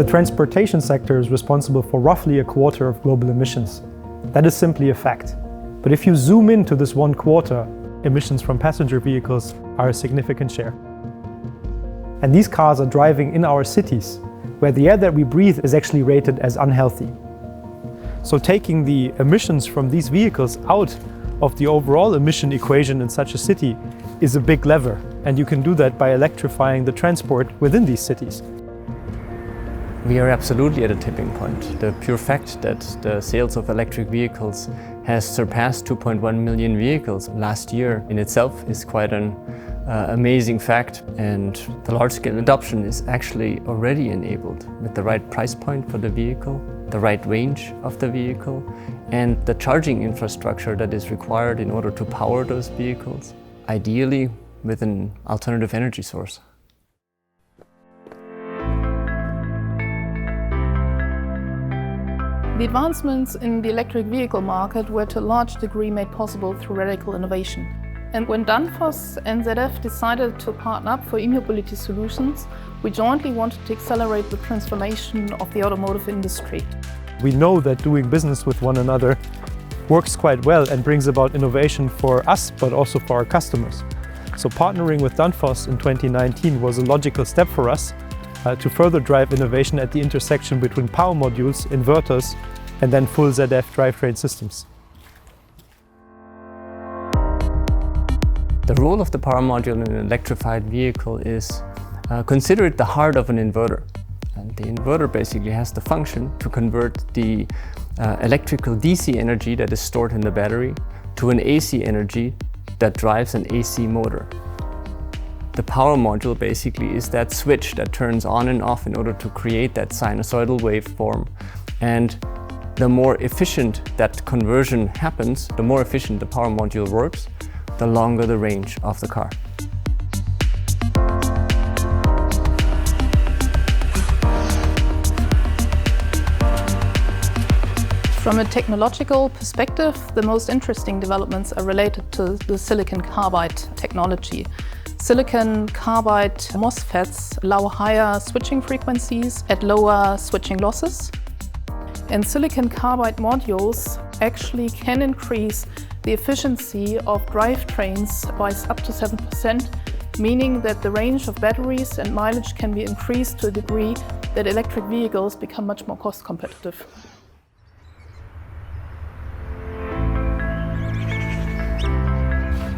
The transportation sector is responsible for roughly a quarter of global emissions. That is simply a fact. But if you zoom into this 1/4, emissions from passenger vehicles are a significant share. And these cars are driving in our cities, where the air that we breathe is actually rated as unhealthy. So taking the emissions from these vehicles out of the overall emission equation in such a city is a big lever, and you can do that by electrifying the transport within these cities. We are absolutely at a tipping point. The pure fact that the sales of electric vehicles has surpassed 2.1 million vehicles last year in itself is quite an amazing fact, and the large-scale adoption is actually already enabled with the right price point for the vehicle, the right range of the vehicle, and the charging infrastructure that is required in order to power those vehicles, ideally with an alternative energy source. The advancements in the electric vehicle market were to a large degree made possible through radical innovation. And when Danfoss and ZF decided to partner up for e-mobility solutions, we jointly wanted to accelerate the transformation of the automotive industry. We know that doing business with one another works quite well and brings about innovation for us, but also for our customers. So partnering with Danfoss in 2019 was a logical step for us to further drive innovation at the intersection between power modules, inverters, and then full ZF drivetrain systems. The role of the power module in an electrified vehicle is considered the heart of an inverter. And the inverter basically has the function to convert the electrical DC energy that is stored in the battery to an AC energy that drives an AC motor. The power module basically is that switch that turns on and off in order to create that sinusoidal waveform. And the more efficient that conversion happens, the more efficient the power module works, the longer the range of the car. From a technological perspective, the most interesting developments are related to the silicon carbide technology. Silicon carbide MOSFETs allow higher switching frequencies at lower switching losses. And silicon carbide modules actually can increase the efficiency of drivetrains by up to 7%, meaning that the range of batteries and mileage can be increased to a degree that electric vehicles become much more cost competitive.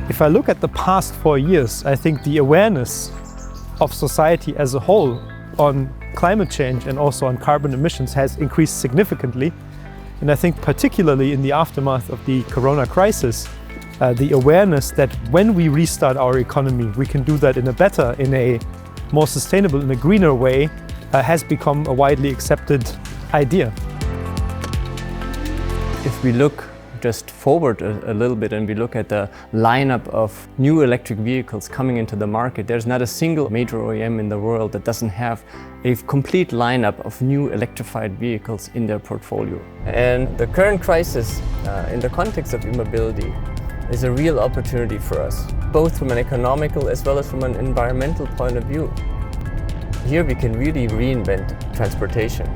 If I look at the past 4 years, I think the awareness of society as a whole on climate change and also on carbon emissions has increased significantly. And I think particularly in the aftermath of the corona crisis, the awareness that when we restart our economy, we can do that in a better, in a more sustainable, in a greener way, has become a widely accepted idea. If we look just forward a little bit and we look at the lineup of new electric vehicles coming into the market, there's not a single major OEM in the world that doesn't have a complete lineup of new electrified vehicles in their portfolio. And the current crisis in the context of e-mobility is a real opportunity for us, both from an economical as well as from an environmental point of view. Here we can really reinvent transportation.